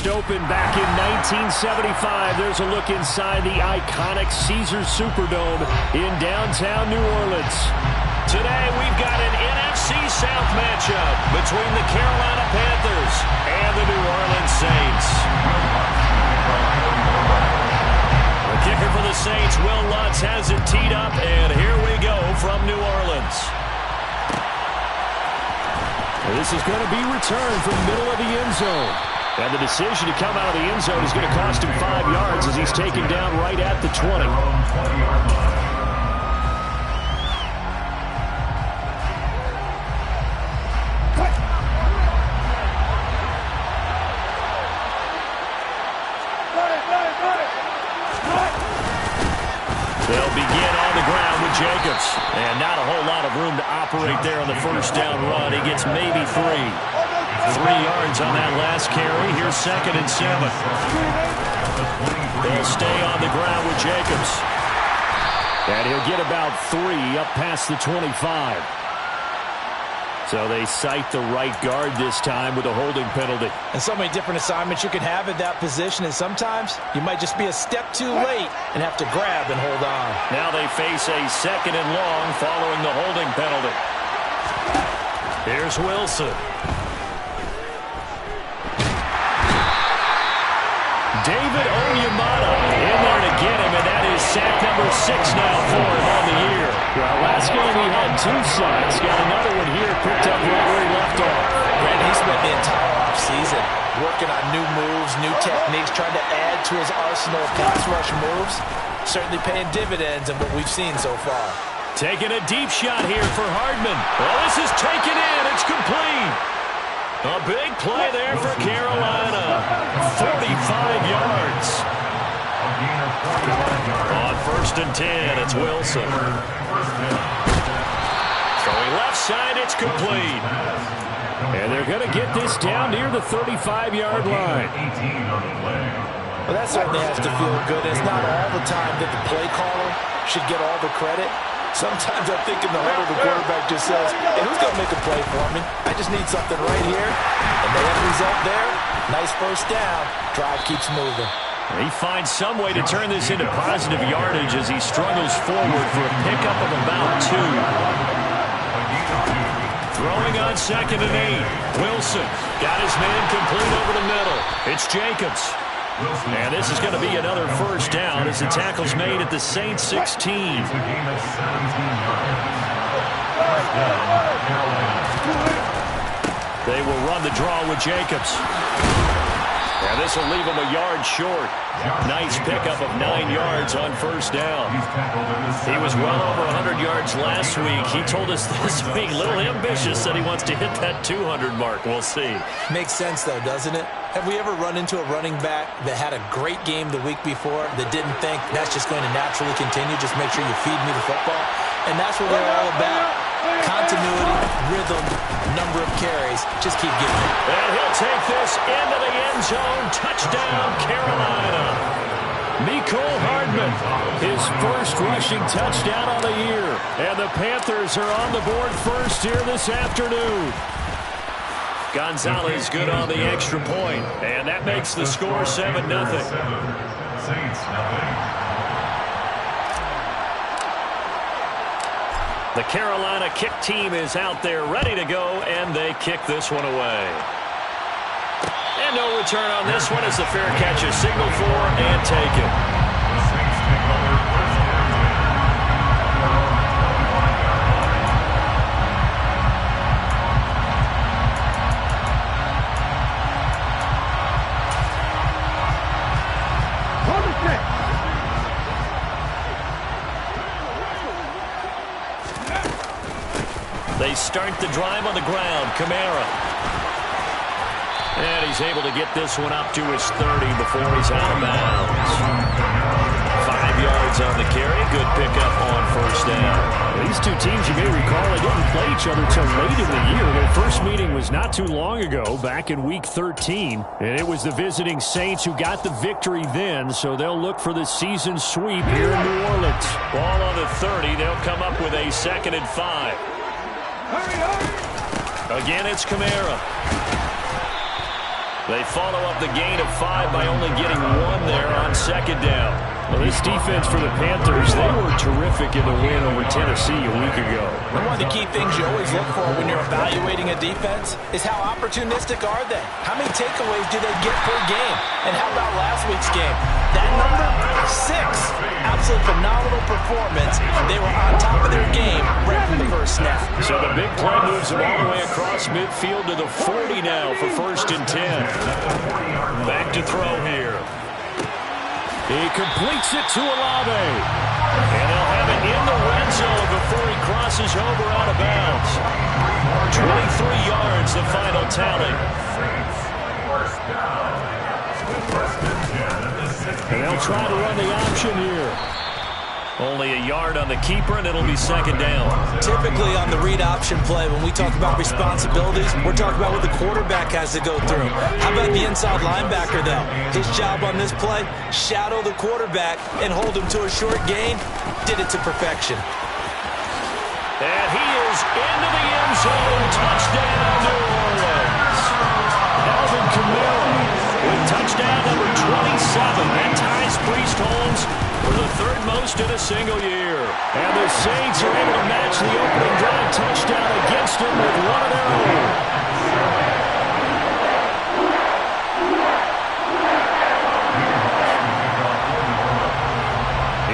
first opened back in 1975. There's a look inside the iconic Caesars Superdome in downtown New Orleans. Today we've got an NFC South matchup between the Carolina Panthers and the New Orleans Saints. The kicker for the Saints, Will Lutz, has it teed up, and here we go from New Orleans. This is going to be returned from the middle of the end zone. And the decision to come out of the end zone is going to cost him 5 yards as he's taken down right at the 20. They'll begin on the ground with Jacobs. And not a whole lot of room to operate there on the first down run. He gets maybe 3. 3 yards on that last carry. Here's 2nd and 7. They'll stay on the ground with Jacobs. And he'll get about 3 up past the 25. So they cite the right guard this time with a holding penalty. And so many different assignments you can have at that position, and sometimes you might just be a step too late and have to grab and hold on. Now they face a 2nd and long following the holding penalty. Here's Wilson. David Onyemata in there to get him, and that is sack number 6 now for him on the year. Well, last game he had 2 sacks. Got another one here picked up right where he left off. Brandon, he spent the entire offseason working on new moves, new techniques, trying to add to his arsenal of pass rush moves. Certainly paying dividends in what we've seen so far. Taking a deep shot here for Hardman. Well, this is taken in. It's complete. A big play there for Carolina. 45 yards. On 1st and 10, it's Wilson. Throwing left side, it's complete. And they're going to get this down near the 35-yard line. Well, that certainly has to feel good. It's not all the time that the play caller should get all the credit. Sometimes I think in the huddle, the quarterback just says, hey, who's going to make a play for me? I just need something right here. And they have a result there. Nice first down. Drive keeps moving. He finds some way to turn this into positive yardage as he struggles forward for a pickup of about 2. Throwing on 2nd and 8. Wilson got his man complete over the middle. It's Jacobs. And this is going to be another first down as the tackle's made at the Saints 16. They will run the draw with Jacobs. And this will leave him a yard short. Nice pickup of 9 yards on first down. He was well over 100 yards last week. He told us this week, a little ambitious, that he wants to hit that 200 mark. We'll see. Makes sense, though, doesn't it? Have we ever run into a running back that had a great game the week before that didn't think that's just going to naturally continue? Just make sure you feed me the football. And that's what we're all about. Continuity, rhythm, number of carries. Just keep giving it. And he'll take this into the end zone. Touchdown, Carolina. Mecole Hardman, his first rushing touchdown on the year. And the Panthers are on the board first here this afternoon. Gonzalez good on the extra point. And that makes the score 7-0. Saints, nothing. The Carolina kick team is out there ready to go, and they kick this one away. And no return on this one as the fair catch is signaled for and taken. The Saints take over first and 10. They start the drive on the ground. Kamara. And he's able to get this one up to his 30 before he's out of bounds. 5 yards on the carry. Good pickup on first down. These two teams, you may recall, they didn't play each other till late in the year. Their first meeting was not too long ago, back in Week 13. And it was the visiting Saints who got the victory then, so they'll look for the season sweep here in New Orleans. Ball on the 30. They'll come up with a 2nd and 5. Again, it's Kamara. They follow up the gain of 5 by only getting 1 there on second down. Well, this defense for the Panthers, they were terrific in the win over Tennessee a week ago. And one of the key things you always look for when you're evaluating a defense is how opportunistic are they? How many takeaways do they get per game? And how about last week's game? That number, 6. Absolute phenomenal performance. They were on top of their game right from the first snap. So the big play moves them all the way across midfield to the 40 now for 1st and 10. Back to throw here. He completes it to Olave. And they'll have it in the red zone before he crosses over out of bounds. 23 yards, the final tally. And they'll try to run the option here. Only a yard on the keeper, and it'll be 2nd down. Typically on the read option play, when we talk about responsibilities, we're talking about what the quarterback has to go through. How about the inside linebacker, though? His job on this play, shadow the quarterback and hold him to a short gain. Did it to perfection. And he is into the end zone. Touchdown, New Orleans. Alvin Kamara with touchdown number 27. That ties Priest Holmes for the 3rd most in a single year. And the Saints are able to match the opening drive touchdown against him with one of their own.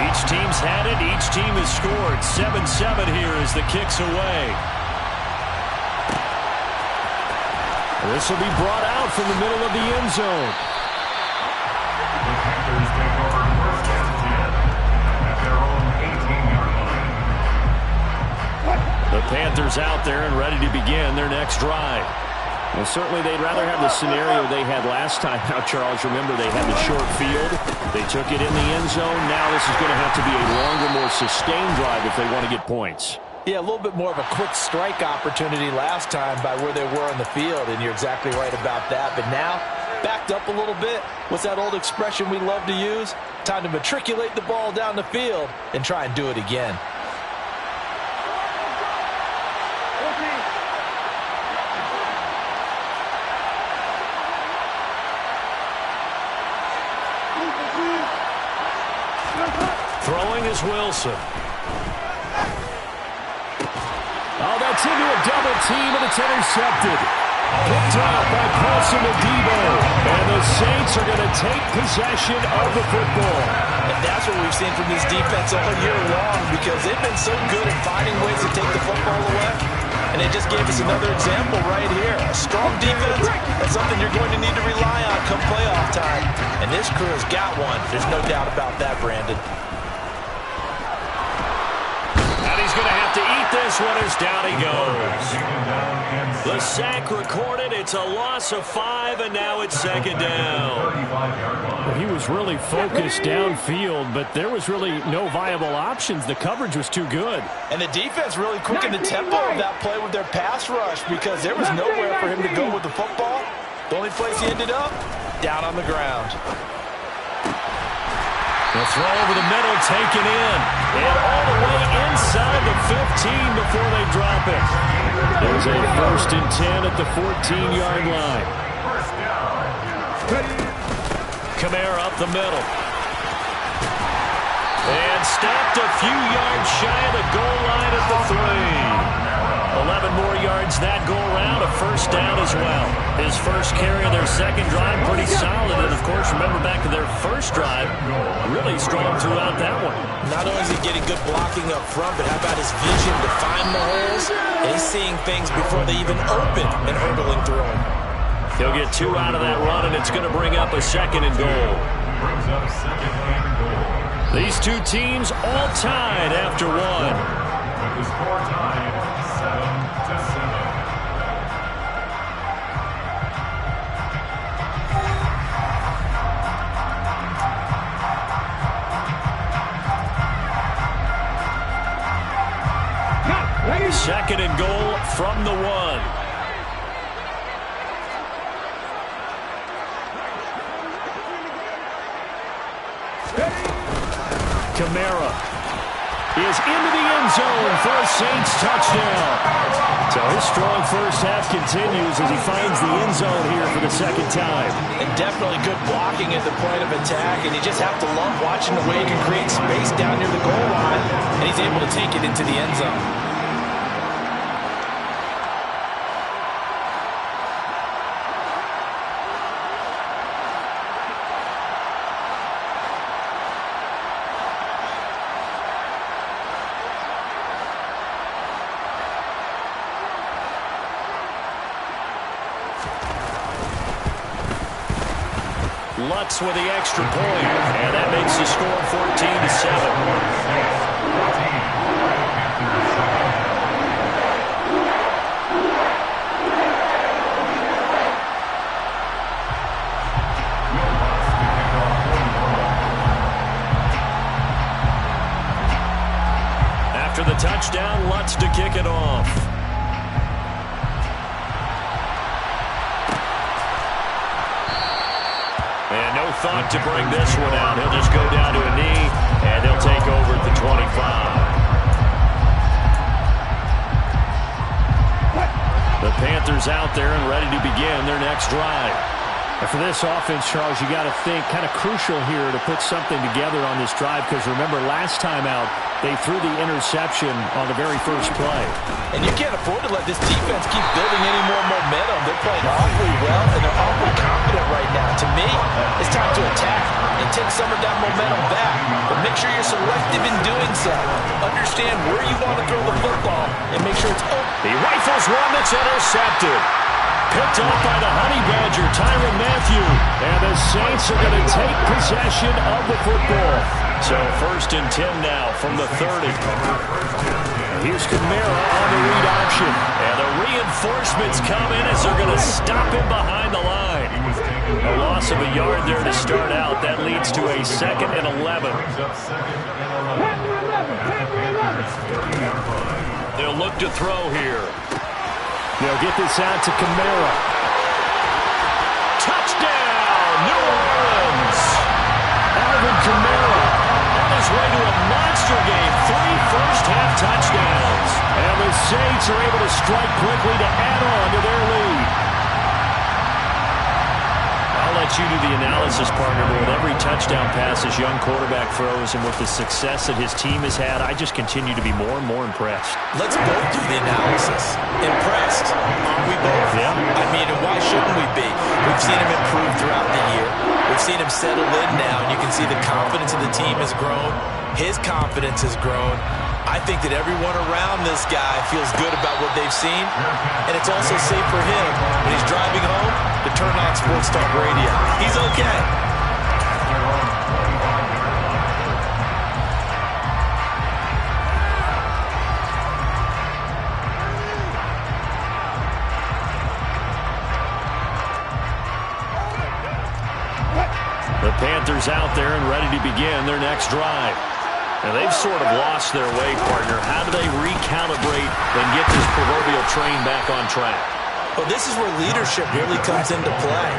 Each team's had it. Each team has scored. 7-7 here as the kick's away. This will be brought out from the middle of the end zone. The Panthers out there and ready to begin their next drive. Well, certainly they'd rather have the scenario they had last time. Now, Charles, remember they had the short field. They took it in the end zone. Now this is going to have to be a longer, more sustained drive if they want to get points. Yeah, a little bit more of a quick strike opportunity last time by where they were on the field, and you're exactly right about that. But now, backed up a little bit. What's that old expression we love to use? Time to matriculate the ball down the field and try and do it again. Throwing is Wilson. Oh, that's into a double team, and it's intercepted. Picked up by Paulson and Debo. And the Saints are going to take possession of the football. And that's what we've seen from this defense all year long, because they've been so good at finding ways to take the football away. And they just gave us another example right here. A strong defense, that's something you're going to need to rely on come playoff time. And this crew has got one. There's no doubt about that, Brandon. He's going to have to eat this one as down he goes. The sack recorded. It's a loss of 5, and now it's 2nd down. Well, he was really focused downfield, but there was really no viable options. The coverage was too good. And the defense really quickened the tempo of that play with their pass rush, because there was nowhere for him to go with the football. The only place he ended up, down on the ground. The throw over the middle, taken in. And all the way inside the 15 before they drop it. There's a 1st and 10 at the 14-yard line. Kamara up the middle. And stopped a few yards shy of the goal line at the 3. 11 more yards that go around, a 1st down as well. His first carry of their 2nd drive, pretty solid. And, of course, remember back to their 1st drive, really strong throughout that one. Not only is he getting good blocking up front, but how about his vision to find the holes? And he's seeing things before they even open and hurdling through them. He'll get 2 out of that run, and it's going to bring up a 2nd and goal. These two teams all tied after 1. The score tied 7-7. Second and goal from the 1. Kamara. is into the end zone for a Saints touchdown. So his strong first half continues as he finds the end zone here for the second time. And definitely good blocking at the point of attack, and you just have to love watching the way he can create space down near the goal line, and he's able to take it into the end zone. Lutz with the extra point, and that makes the score 14-7. After the touchdown, Lutz to kick it off. And no thought to bring this one out. He'll just go down to a knee, and they'll take over at the 25. The Panthers out there and ready to begin their next drive. And for this offense, Charles, you got to think kind of crucial here to put something together on this drive, because remember, last time out, they threw the interception on the very first play. And you can't afford to let this defense keep building any more momentum. They're playing awfully well, and they're awfully confident right now. To me, it's time to attack and take some of that momentum back. But make sure you're selective in doing so. Understand where you want to throw the football and make sure it's open. He rifles one that's intercepted. Picked off by the Honey Badger, Tyrann Mathieu. And the Saints are going to take possession of the football. So 1st and 10 now from the 30. Here's Kamara on the read option. And the reinforcements come in as they're going to stop him behind the line. A loss of a yard there to start out. That leads to a 2nd and 11. They'll look to throw here. They'll get this out to Kamara. Touchdown, New Orleans! Alvin Kamara on his way to a monster game. 3 first-half touchdowns. And the Saints are able to strike quickly to add on to their lead. I'll let you do the analysis, partner, but with every touchdown pass this young quarterback throws and with the success that his team has had, I just continue to be more and more impressed. Let's both do the analysis. Impressed, aren't we both? Yeah. I mean, and why shouldn't we be? We've seen him improve throughout the year. We've seen him settle in now, and you can see the confidence of the team has grown. His confidence has grown. I think that everyone around this guy feels good about what they've seen, and it's also safe for him when he's driving home to turn on Sports Talk Radio. He's okay. The Panthers out there and ready to begin their next drive. Now, they've sort of lost their way, partner. How do they recalibrate and get this proverbial train back on track? Well, this is where leadership really comes into play.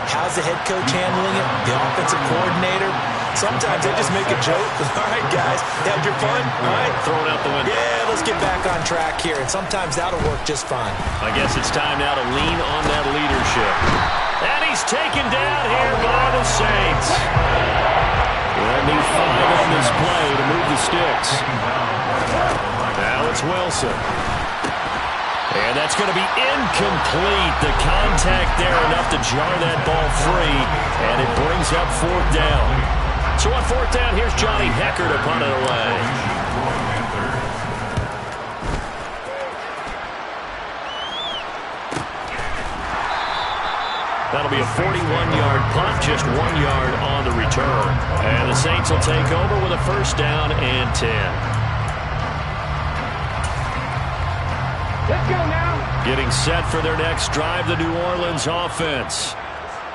How's the head coach handling it? The offensive coordinator? Sometimes they just make a joke. All right, guys, had your fun? All right. Throw it out the window. Yeah, let's get back on track here. And sometimes that'll work just fine. I guess it's time now to lean on that leadership. And he's taken down here by the Saints. They'll need 5 on this play to move the sticks. Now it's Wilson. And that's going to be incomplete. The contact there enough to jar that ball free. And it brings up 4th down. So on 4th down, here's Johnny Hecker to punt it away. That'll be a 41-yard punt, just 1 yard on the return. And the Saints will take over with a 1st down and 10. Let's go now. Getting set for their next drive, the New Orleans offense.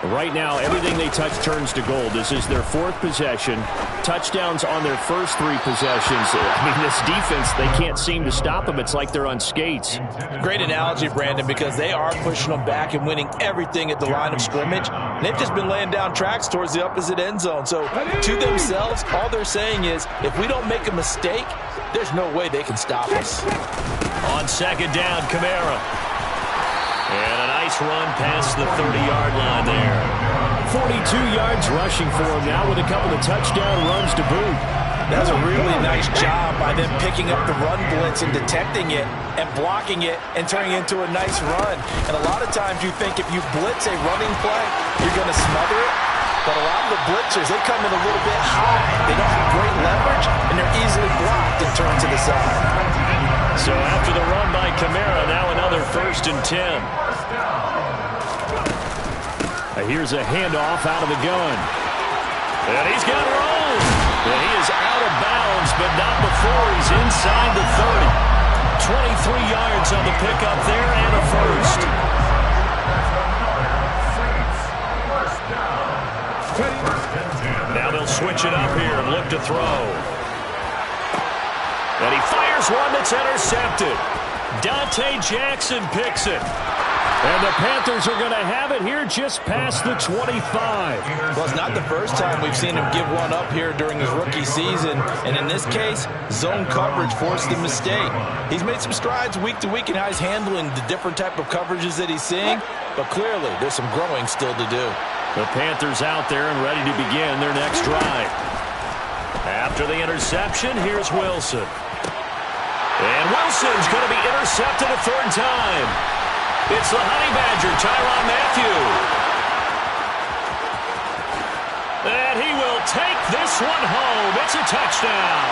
Right now, everything they touch turns to gold. This is their 4th possession. Touchdowns on their first 3 possessions. I mean, this defense, they can't seem to stop them. It's like they're on skates. Great analogy, Brandon, because they are pushing them back and winning everything at the line of scrimmage. And they've just been laying down tracks towards the opposite end zone. So to themselves, all they're saying is, if we don't make a mistake, there's no way they can stop us. On second down, Kamara. And a nice run past the 30-yard line there. 42 yards rushing for him now with a couple of touchdown runs to boot. That's a really nice job by them picking up the run blitz and detecting it and blocking it and turning it into a nice run. And a lot of times you think if you blitz a running play, you're going to smother it. But a lot of the blitzers, they come in a little bit high. They don't have great leverage, and they're easily blocked and turned to the side. So after the run by Kamara, now another 1st and 10. Here's a handoff out of the gun. And he's got room. And he is out of bounds, but not before he's inside the 30. 23 yards on the pickup there and a first. Now they'll switch it up here and look to throw. And he fires one that's intercepted. Dante Jackson picks it. And the Panthers are going to have it here just past the 25. Well, it's not the first time we've seen him give one up here during his rookie season. And in this case, zone coverage forced the mistake. He's made some strides week to week in how he's handling the different type of coverages that he's seeing. But clearly, there's some growing still to do. The Panthers out there and ready to begin their next drive. After the interception, here's Wilson. And Wilson's going to be intercepted a 3rd time. It's the Honey Badger, Tyrann Mathieu. And he will take this one home. It's a touchdown.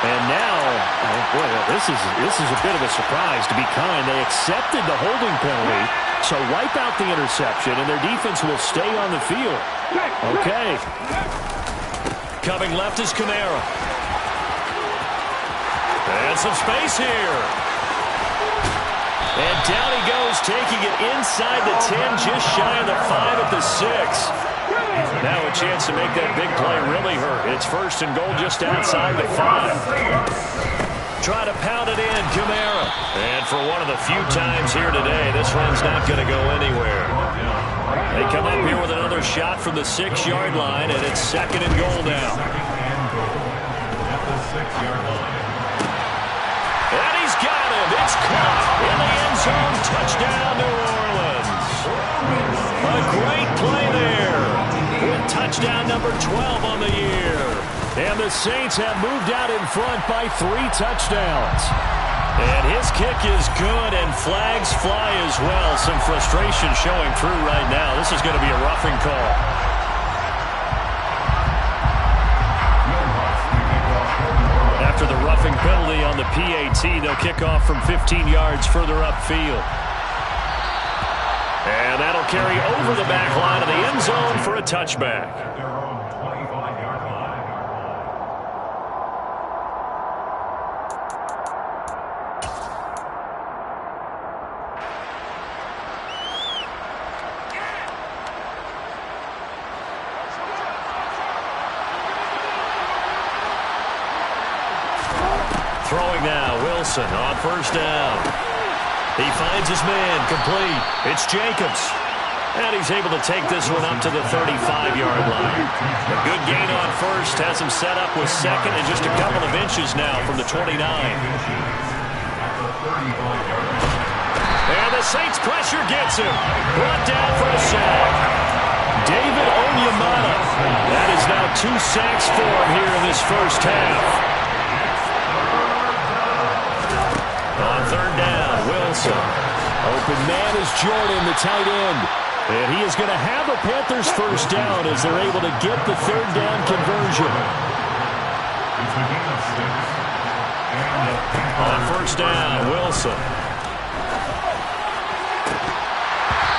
And now, boy, this is a bit of a surprise. To be kind, they accepted the holding penalty, so wipe out the interception, and their defense will stay on the field. Okay. Coming left is Kamara. And some space here. And down he goes, taking it inside the 10, just shy of the 5 at the 6. Now a chance to make that big play really hurt. It's 1st and goal just outside the 5. Try to pound it in, Kamara. And for one of the few times here today, this run's not going to go anywhere. They come up here with another shot from the 6-yard line, and it's 2nd and goal now. And he's got him. It's caught in the end zone. Touchdown, New Orleans. A great play there with touchdown number 12 on the year. And the Saints have moved out in front by 3 touchdowns. And his kick is good, and flags fly as well. Some frustration showing through right now. This is going to be a roughing call. After the roughing penalty on the PAT, they'll kick off from 15 yards further upfield. And that'll carry over the back line of the end zone for a touchback. Throwing now, Wilson on 1st down. He finds his man, complete. It's Jacobs. And he's able to take this one up to the 35-yard line. A good gain on 1st, has him set up with 2nd and just a couple of inches now from the 29. And the Saints pressure gets him. Brought down for a sack. David Onyemata. That is now 2 sacks for him here in this first half. On 3rd down, Wilson. Open man is Jordan, the tight end. And he is going to have a Panthers 1st down as they're able to get the 3rd down conversion. On 1st down, Wilson.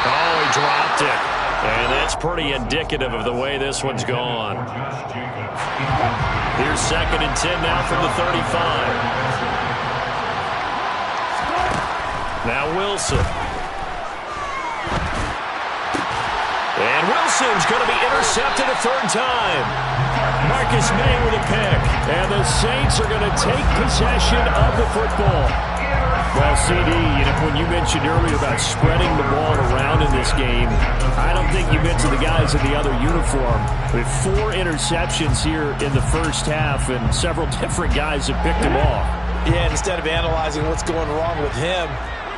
Oh, he dropped it. And that's pretty indicative of the way this one's gone. Here's 2nd and 10 now from the 35. Now Wilson. And Wilson's going to be intercepted a 3rd time. Marcus May with a pick. And the Saints are going to take possession of the football. Well, CD, when you mentioned earlier about spreading the ball around in this game, I don't think you mentioned the guys in the other uniform. With 4 interceptions here in the first half, and several different guys have picked them off. Yeah, instead of analyzing what's going wrong with him,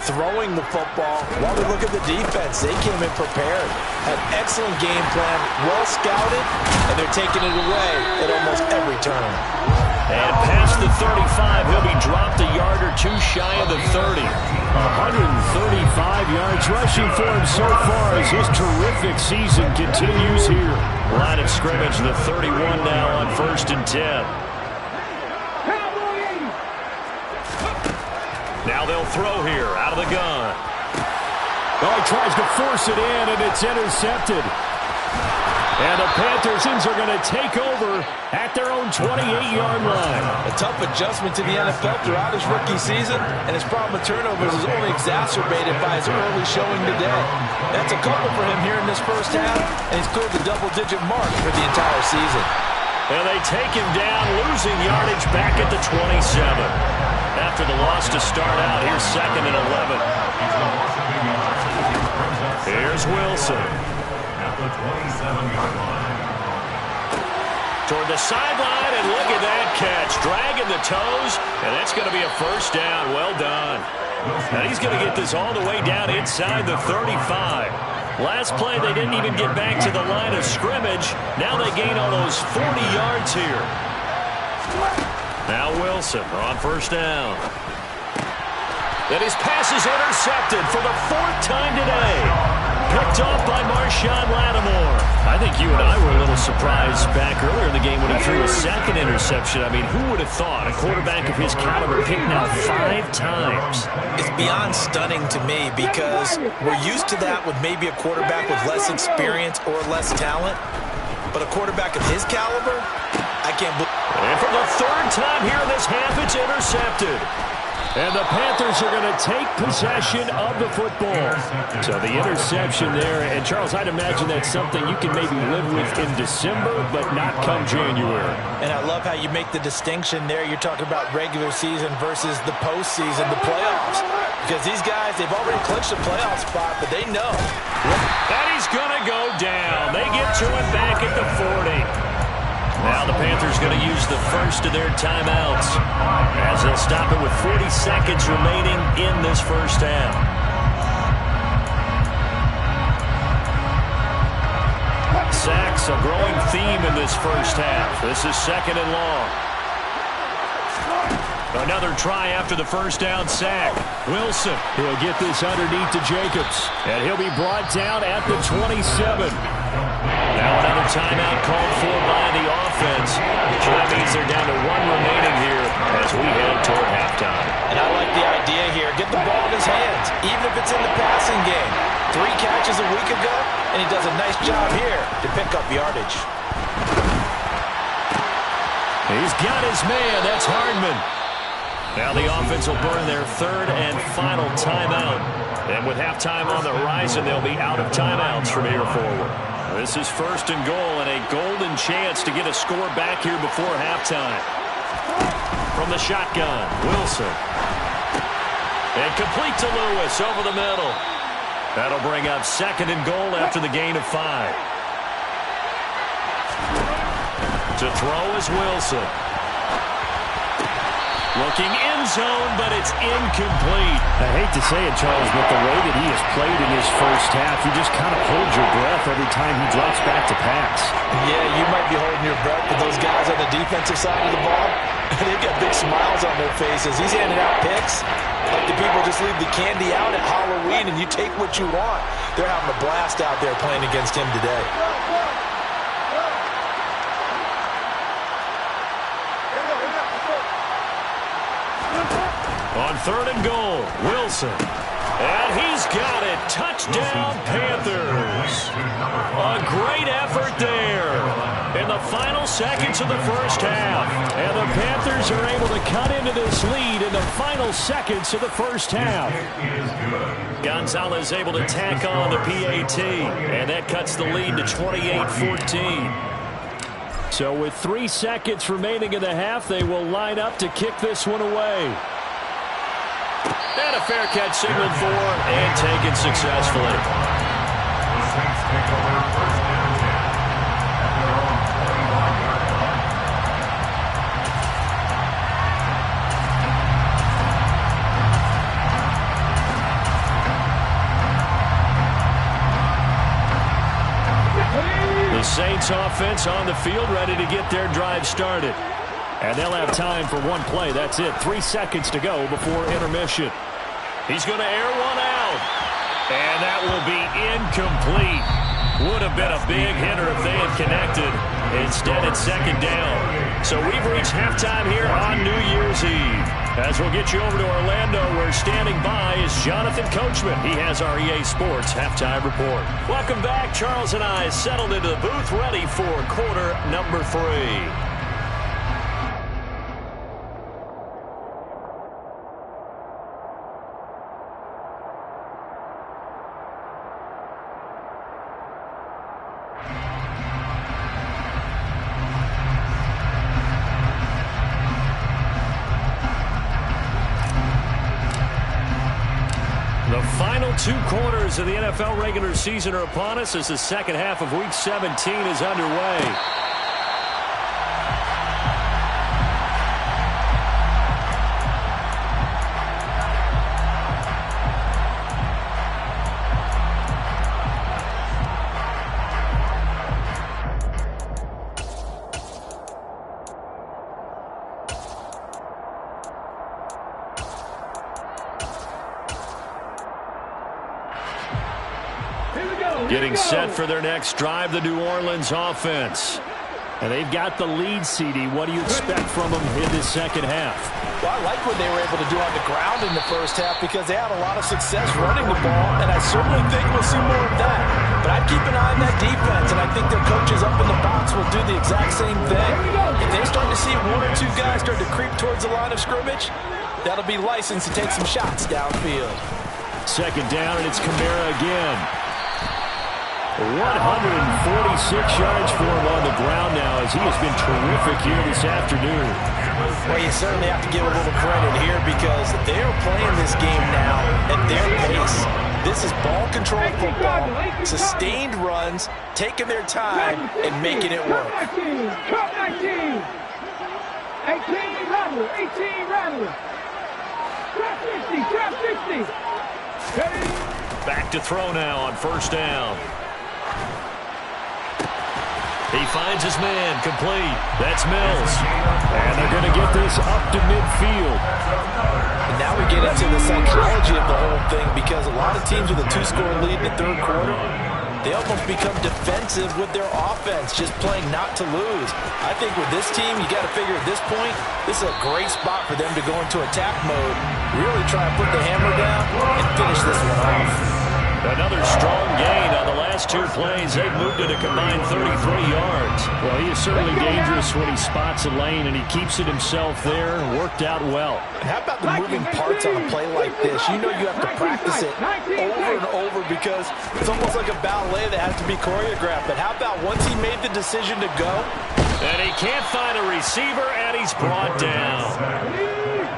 throwing the football, while we look at the defense, they came in prepared. An excellent game plan, well scouted, and they're taking it away at almost every turn. And past the 35, he'll be dropped a yard or 2 shy of the 30. 135 yards rushing for him so far as his terrific season continues here. Line of scrimmage, the 31 now on 1st and 10. Now they'll throw here out of the gun. Oh, he tries to force it in, and it's intercepted. And the Panthers are going to take over at their own 28-yard line. A tough adjustment to the NFL throughout his rookie season, and his problem with turnovers is only exacerbated by his early showing today. That's a couple for him here in this first half, and he's cleared the double-digit mark for the entire season. And they take him down, losing yardage back at the 27. After the loss to start out, here's 2nd and 11. Here's Wilson. At the 27-yard line. Toward the sideline, and look at that catch. Dragging the toes, and that's going to be a first down. Well done. And he's going to get this all the way down inside the 35. Last play, they didn't even get back to the line of scrimmage. Now they gain almost 40 yards here. Now Wilson on 1st down. And his pass is intercepted for the 4th time today. Picked off by Marshawn Lattimore. I think you and I were a little surprised back earlier in the game when he threw a 2nd interception. I mean, who would have thought a quarterback of his caliber picked now 5 times? It's beyond stunning to me because we're used to that with maybe a quarterback with less experience or less talent. But a quarterback of his caliber, I can't believe. And for the 3rd time here in this half, it's intercepted. And the Panthers are going to take possession of the football. So the interception there. And, Charles, I'd imagine that's something you can maybe live with in December, but not come January. And I love how you make the distinction there. You're talking about regular season versus the postseason, the playoffs. Because these guys, they've already clinched a playoff spot, but they know. And he's going to go down. They get to it back at the 40. Now the Panthers going to use the first of their timeouts as they'll stop it with 40 seconds remaining in this first half. Sacks, a growing theme in this first half. This is 2nd and long. Another try after the first down sack. Wilson. He'll get this underneath to Jacobs. And he'll be brought down at the 27. Now another timeout called for by the offense. That means they're down to 1 remaining here as we head toward halftime. And I like the idea here. Get the ball in his hands, even if it's in the passing game. 3 catches a week ago, and he does a nice job here to pick up yardage. He's got his man. That's Hardman. Now the offense will burn their 3rd and final timeout. And with halftime on the horizon, they'll be out of timeouts from here forward. This is 1st and goal and a golden chance to get a score back here before halftime. From the shotgun, Wilson. And complete to Lewis over the middle. That'll bring up 2nd and goal after the gain of 5. To throw is Wilson. Looking end zone, but it's incomplete. I hate to say it, Charles, but the way that he has played in his first half, you just kind of hold your breath every time he drops back to pass. Yeah, you might be holding your breath, but those guys on the defensive side of the ball, they've got big smiles on their faces. He's handing out picks like the people just leave the candy out at Halloween and you take what you want. They're having a blast out there playing against him today. On 3rd and goal, Wilson. And he's got it. Touchdown, Panthers. A great effort there in the final seconds of the first half. And the Panthers are able to cut into this lead in the final seconds of the first half. Gonzalez able to tack on the PAT. And that cuts the lead to 28-14. So with 3 seconds remaining in the half, they will line up to kick this one away. And a fair catch signaled for and taken successfully. The Saints take over first and 10 at their own 21-yard line. The Saints offense on the field, ready to get their drive started. And they'll have time for one play. That's it. 3 seconds to go before intermission. He's going to air one out. And that will be incomplete. Would have been a big hitter if they had connected. Instead, it's second down. So we've reached halftime here on New Year's Eve. As we'll get you over to Orlando, where standing by is Jonathan Coachman. He has our EA Sports halftime report. Welcome back. Charles and I settled into the booth, ready for quarter number 3. The final 2 quarters of the NFL regular season are upon us as the second half of Week 17 is underway. Getting set for their next drive, the New Orleans offense. And they've got the lead, CD. What do you expect from them in this second half? Well, I like what they were able to do on the ground in the first half because they had a lot of success running the ball, and I certainly think we'll see more of that. But I'd keep an eye on that defense, and I think their coaches up in the box will do the exact same thing. If they start to see 1 or 2 guys start to creep towards the line of scrimmage, that'll be licensed to take some shots downfield. Second down, and it's Kamara again. 146 yards for him on the ground now as he has been terrific here this afternoon. Well, you certainly have to give a little credit here because they're playing this game now at their pace. This is ball control football, sustained runs, taking their time and making it work. 18 rattle, 18 rattle. Trap 60, trap 60. Back to throw now on first down. He finds his man, complete. That's Mills. And they're going to get this up to midfield. And now we get into the psychology of the whole thing because a lot of teams with a 2-score lead in the third quarter, they almost become defensive with their offense, just playing not to lose. I think with this team, you got to figure at this point, this is a great spot for them to go into attack mode, really try to put the hammer down and finish this one off. Another strong gain on the last 2 plays. They've moved it a combined 33 yards. Well, he is certainly dangerous when he spots a lane, and he keeps it himself there. Worked out well. And how about the moving parts on a play like this? You know you have to practice it over and over because it's almost like a ballet that has to be choreographed. But how about once he made the decision to go? And he can't find a receiver, and he's brought down.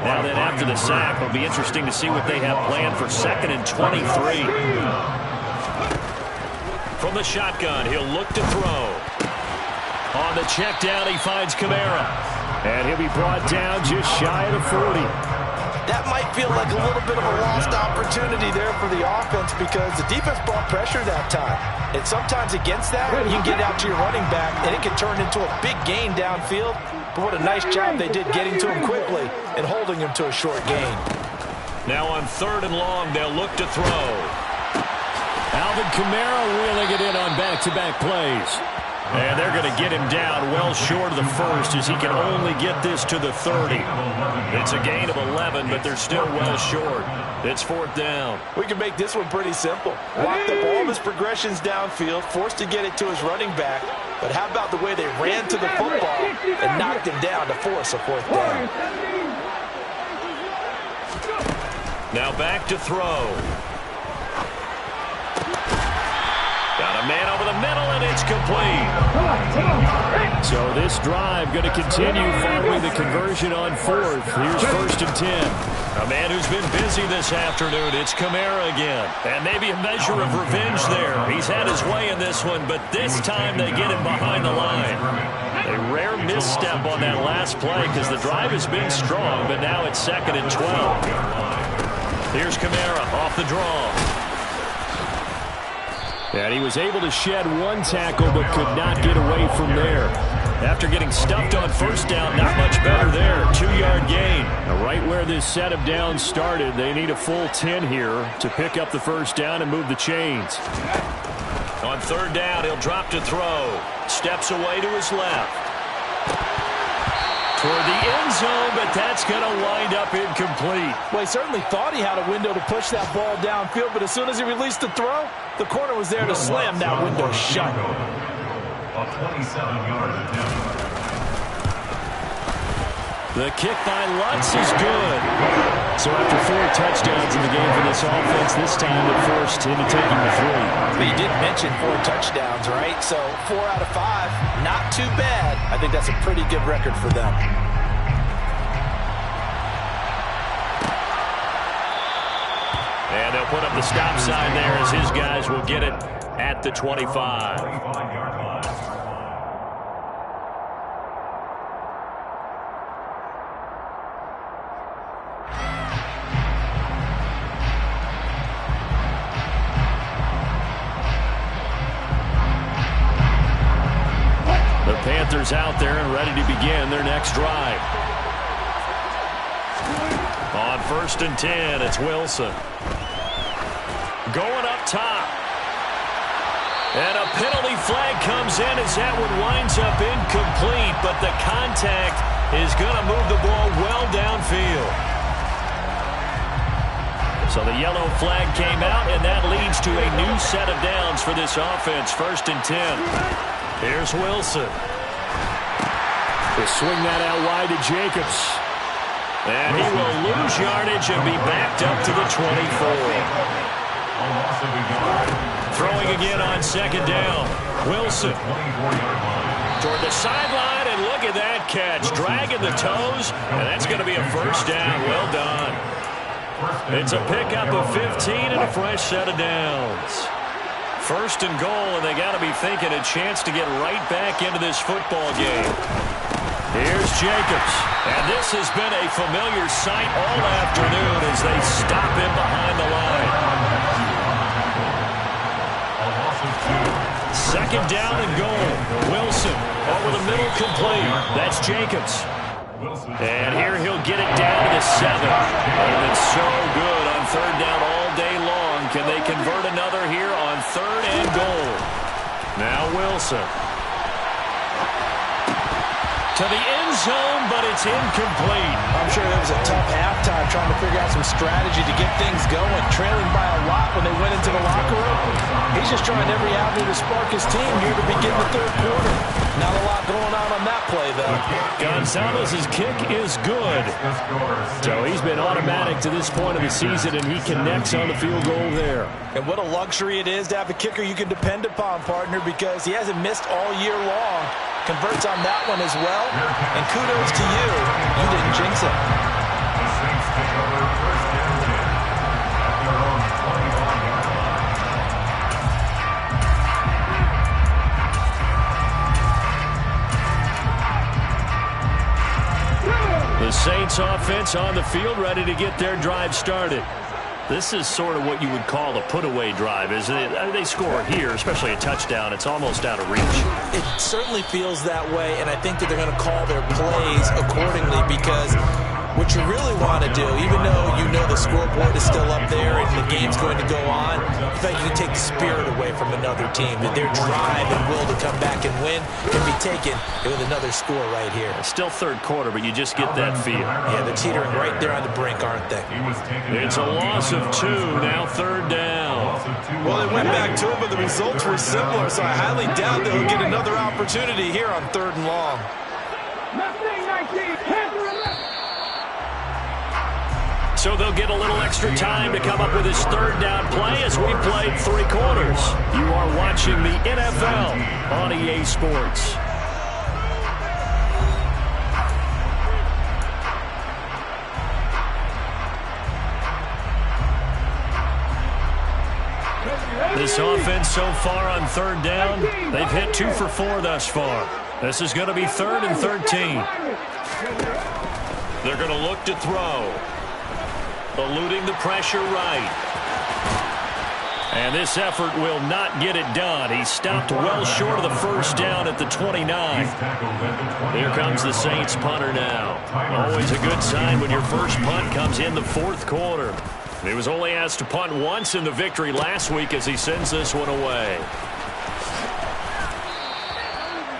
Now then, after the sack, it'll be interesting to see what they have planned for 2nd and 23. From the shotgun, he'll look to throw. On the check down, he finds Kamara. And he'll be brought down just shy of the 40. That might feel like a little bit of a lost opportunity there for the offense because the defense brought pressure that time. And sometimes against that, you can get out to your running back, and it can turn into a big gain downfield. But what a nice job they did getting to him quickly and holding him to a short gain. Now on 3rd and long, they'll look to throw. Alvin Kamara wheeling it in on back-to-back plays. And they're going to get him down well short of the first as he can only get this to the 30. It's a gain of 11, but they're still well short. It's 4th down. We can make this one pretty simple. Locked up all of his progressions downfield, forced to get it to his running back. But how about the way they ran to the football and knocked him down to force a 4th down? Now back to throw. Got a man over the middle, and It's complete. So this drive going to continue following the conversion on fourth. Here's 1st and 10. A man who's been busy this afternoon. It's Kamara again. And maybe a measure of revenge there. He's had his way in this one, but this time they get him behind the line. A rare misstep on that last play because the drive has been strong, but now it's 2nd and 12. Here's Kamara off the draw. And he was able to shed one tackle but could not get away from there. After getting stuffed on 1st down, not much better there. 2-yard gain. Now right where this set of downs started, they need a full 10 here to pick up the 1st down and move the chains. On 3rd down, he'll drop to throw. Steps away to his left. Toward the end zone, but that's going to wind up incomplete. Well, he certainly thought he had a window to push that ball downfield, but as soon as he released the throw, the corner was there to slam that window shut. A 27-yard attempt. The kick by Lutz is good. So after 4 touchdowns in the game for this offense, this time they're forced into taking the 3. But you did mention 4 touchdowns, right? So 4 out of 5, not too bad. I think that's a pretty good record for them. And they'll put up the stop sign there as his guys will get it at the 25. 25-yard line. Panthers out there and ready to begin their next drive. On 1st and 10, it's Wilson. Going up top. And a penalty flag comes in as that one winds up incomplete, but the contact is going to move the ball well downfield. So the yellow flag came out, and that leads to a new set of downs for this offense. 1st and 10. Here's Wilson. They swing that out wide to Jacobs. And he will lose yardage and be backed up to the 24. Throwing again on 2nd down. Wilson. Toward the sideline, and look at that catch. Dragging the toes, and that's going to be a 1st down. Well done. It's a pickup of 15 and a fresh set of downs. 1st and goal, and they got to be thinking a chance to get right back into this football game. Here's Jacobs, and this has been a familiar sight all afternoon as they stop him behind the line. 2nd down and goal. Wilson over the middle complete. That's Jacobs. And here he'll get it down to the 7. They've been so good on 3rd down all day long. Can they convert another here on 3rd and goal? Now Wilson. To the end zone, but it's incomplete. I'm sure that was a tough halftime trying to figure out some strategy to get things going. Trailing by a lot when they went into the locker room. He's just trying every avenue to spark his team here to begin the 3rd quarter. Not a lot going on that play, though. Gonzalez's kick is good. So he's been automatic to this point of the season, and he connects on the field goal there. And what a luxury it is to have a kicker you can depend upon, partner, because he hasn't missed all year long. Converts on that one as well. And kudos to you. You didn't jinx it. The Saints take over 1st and 10 at their own 25-yard line. The Saints offense on the field ready to get their drive started. This is sort of what you would call a put-away drive, isn't it? I mean, they score here, especially a touchdown. It's almost out of reach. It certainly feels that way, and I think that they're going to call their plays accordingly because what you really want to do, even though you know the scoreboard is still up there and the game's going to go on, in fact, you can take the spirit away from another team. That their drive and will to come back and win can be taken with another score right here. It's still 3rd quarter, but you just get that feel. Yeah, they're teetering right there on the brink, aren't they? It's a loss of 2, now 3rd down. Well, they went back to it, but the results were similar, so I highly doubt they'll get another opportunity here on 3rd and long. So they'll get a little extra time to come up with his 3rd down play as we played 3 quarters. You are watching the NFL on EA Sports. This offense so far on third down, they've hit 2 for 4 thus far. This is going to be 3rd and 13. They're going to look to throw. Eluding the pressure right. And this effort will not get it done. He stopped well short of the first down at the 29. Here comes the Saints punter now. Always a good sign when your first punt comes in the 4th quarter. He was only asked to punt once in the victory last week as he sends this one away.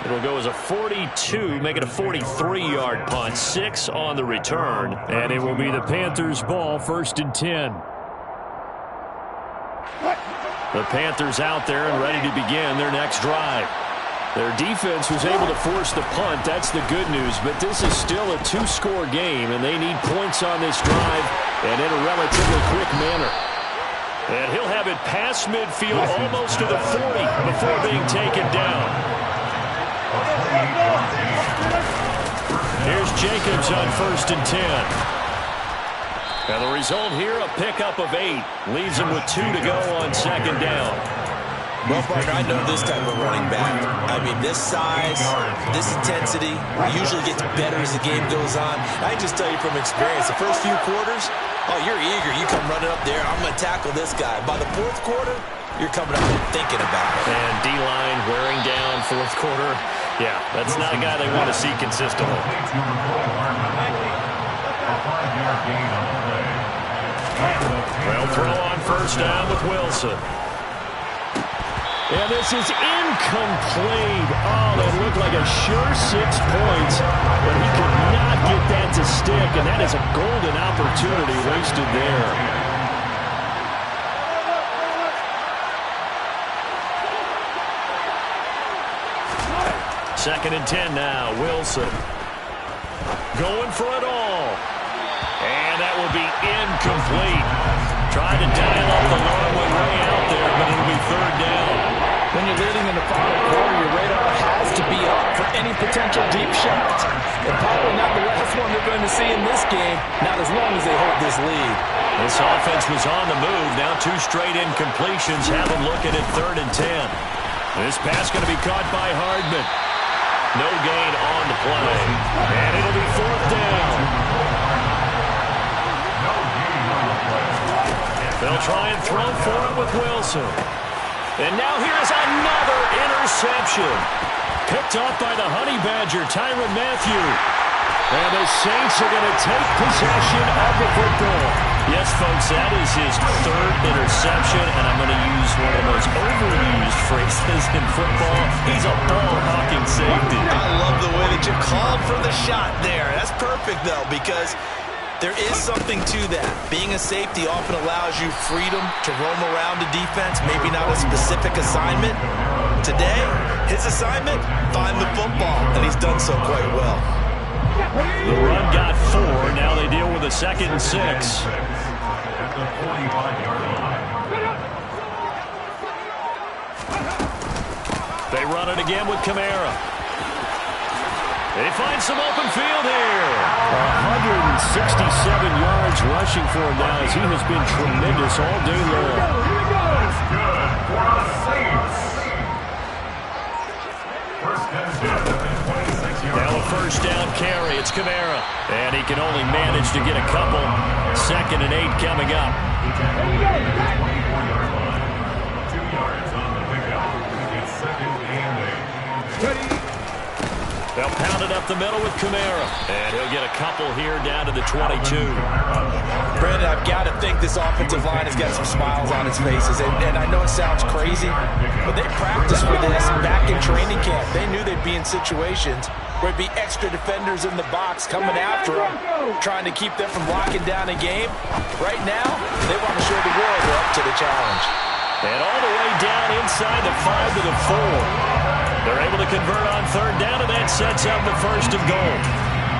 It'll go as a 42, make it a 43-yard punt, 6 on the return, and it will be the Panthers' ball, 1st and 10. The Panthers out there and ready to begin their next drive. Their defense was able to force the punt. That's the good news. But this is still a 2-score game, and they need points on this drive and in a relatively quick manner. And he'll have it past midfield almost to the 40 before being taken down. Here's Jacobs on 1st and 10. And the result here, a pickup of 8. Leaves him with 2 to go on 2nd down. Well, partner, I know this type of running back. I mean, this size, this intensity usually gets better as the game goes on. I can just tell you from experience, the first few quarters, oh, you're eager. You come running up there, I'm going to tackle this guy. By the 4th quarter, you're coming up and thinking about it. And D-line wearing down 4th quarter. Yeah, that's not a guy they want to see consistently. Well, throw on 1st down with Wilson. And this is incomplete. Oh, that looked like a sure 6 points, but he could not get that to stick, and that is a golden opportunity wasted there. 2nd and 10 now. Wilson going for it all. And that will be incomplete. Tried to dial up the long way out there, but it'll be 3rd down. When you're leading in the final quarter, your radar has to be up for any potential deep shots. And probably not the last one they're going to see in this game, not as long as they hold this lead. This offense was on the move. Now 2 straight incompletions have them looking at 3rd and 10. This pass going to be caught by Hardman. No gain on the play. And it'll be 4th down. They'll try and throw for it with Wilson. And now here's another interception. Picked off by the Honey Badger, Tyrann Mathieu. And the Saints are going to take possession of the football. Yes, folks, that is his 3rd interception, and I'm going to use one of the most overused phrases in football. He's a ball-hawking safety. I love the way that you called for the shot there. That's perfect, though, because there is something to that. Being a safety often allows you freedom to roam around the defense, maybe not a specific assignment. Today, his assignment, find the football, and he's done so quite well. The run got 4. Now they deal with a 2nd and 6. They run it again with Kamara. They find some open field here. 167 yards rushing for him now as he has been tremendous all day long. That's good for the Saints. 1st and 10 at the 26-yard line. Now a 1st down carry. It's Kamara. And he can only manage to get a couple. 2nd and 8 coming up. 24-yard line. 2 yards on the pickup. It's 2nd and 8. They'll pound it up the middle with Kamara. And he'll get a couple here down to the 22. Brandon, I've got to think this offensive line has got some smiles on its faces. And I know it sounds crazy, but they practiced for this back in training camp. They knew they'd be in situations where it'd be extra defenders in the box coming after them, trying to keep them from locking down a game. Right now, they want to show the world they're up to the challenge. And all the way down inside the 5 to the 4. They're able to convert on 3rd down, and that sets up the 1st and goal.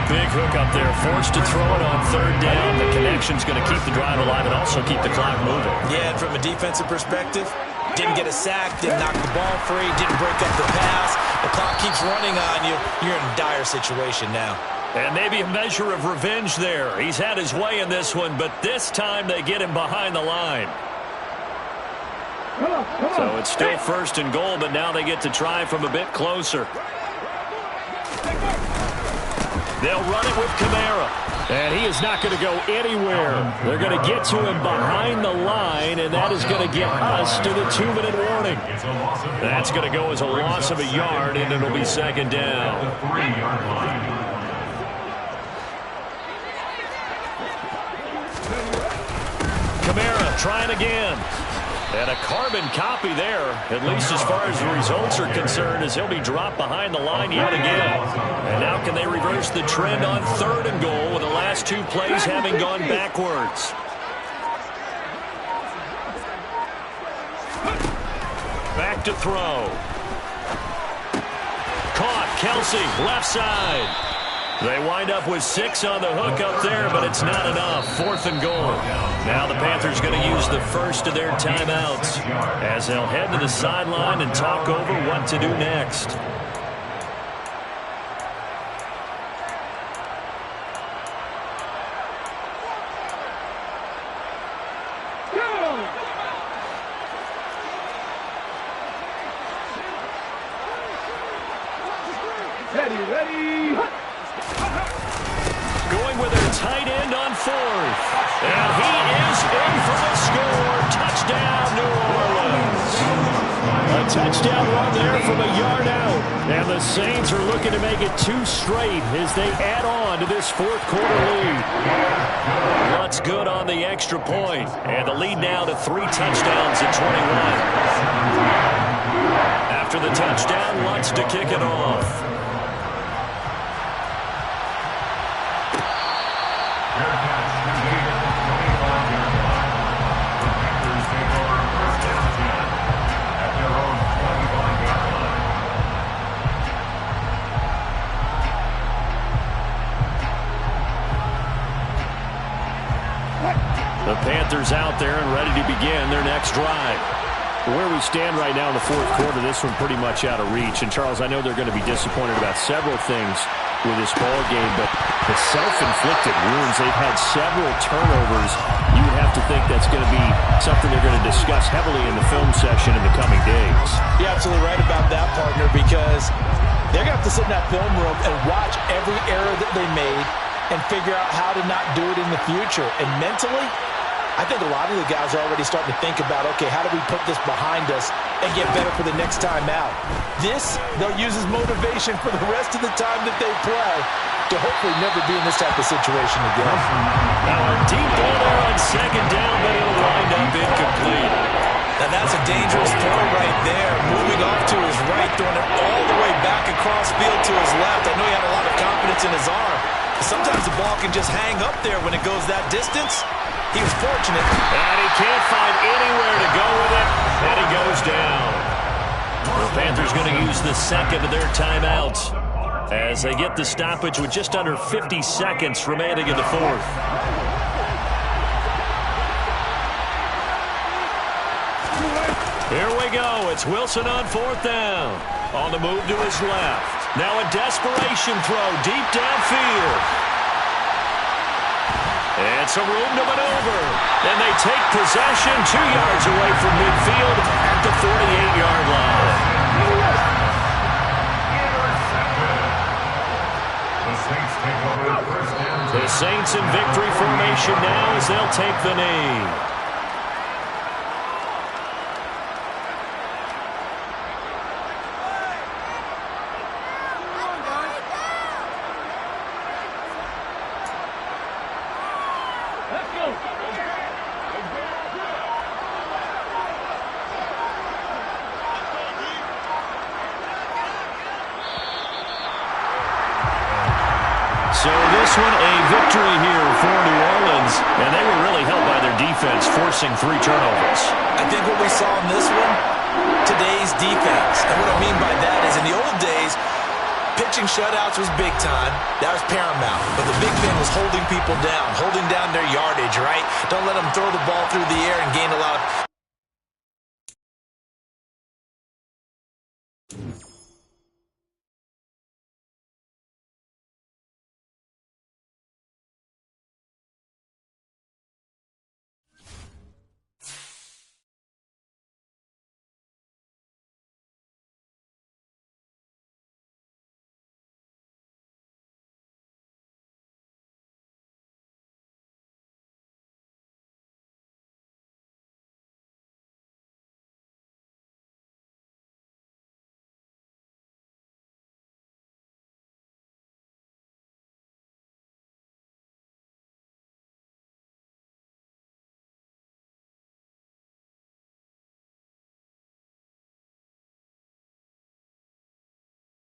Big hook up there, forced to throw it on 3rd down. The connection's going to keep the drive alive and also keep the clock moving. Yeah, and from a defensive perspective, Didn't get a sack, didn't knock the ball free, didn't break up the pass. The clock keeps running on you. You're in a dire situation now. And maybe a measure of revenge there. He's had his way in this one, but this time they get him behind the line. So it's still 1st and goal, but now they get to try from a bit closer. They'll run it with Kamara. And he is not going to go anywhere. They're going to get to him behind the line, and that is going to get us to the 2-minute warning. That's going to go as a loss of a yard, and it'll be 2nd down. The 3-yard line. Kamara trying again. And a carbon copy there, at least as far as the results are concerned, as he'll be dropped behind the line yet again. And now can they reverse the trend on 3rd and goal with the last 2 plays having gone backwards? Back to throw. Caught, Kelsey, left side. They wind up with 6 on the hook up there, but it's not enough. 4th and goal. Now the Panthers going to use the first of their timeouts as they'll head to the sideline and talk over what to do next. Ready. Going with their tight end on 4th. And he is in for the score. Touchdown, New Orleans. A touchdown run there from a yard out. And the Saints are looking to make it 2 straight as they add on to this 4th quarter lead. What's good on the extra point. And the lead now to 3 touchdowns at 21. After the touchdown, Lutz to kick it off. The Panthers out there and ready to begin their next drive. Where we stand right now in the 4th quarter, this one pretty much out of reach. And, Charles, I know they're going to be disappointed about several things with this ball game, but the self-inflicted wounds, they've had several turnovers. You would have to think that's going to be something they're going to discuss heavily in the film session in the coming days. You're absolutely right about that, partner, because they're going to have to sit in that film room and watch every error that they made and figure out how to not do it in the future. And mentally, I think a lot of the guys are already starting to think about, okay, how do we put this behind us and get better for the next time out? This, they'll use as motivation for the rest of the time that they play to hopefully never be in this type of situation again. Now a deep ball there on 2nd down, but it'll wind up incomplete. Now that's a dangerous throw right there. Moving off to his right, throwing it all the way back across field to his left. I know he had a lot of confidence in his arm. But sometimes the ball can just hang up there when it goes that distance. He was fortunate. And he can't find anywhere to go with it, and he goes down. The Panthers going to use the 2nd of their timeouts as they get the stoppage with just under 50 seconds remaining in the 4th. Here we go. It's Wilson on 4th down. On the move to his left. Now a desperation throw deep downfield. And some room to maneuver. And they take possession 2 yards away from midfield at the 48-yard line. The Saints in victory formation now as they'll take the knee. So this one a victory here for New Orleans, and they were really helped by their defense, forcing 3 turnovers. I think what we saw in this one, today's defense. And what I mean by that is in the old days, pitching shutouts was big time. That was paramount. But the big thing was holding people down, holding down their yardage, right? Don't let them throw the ball through the air and gain a lot of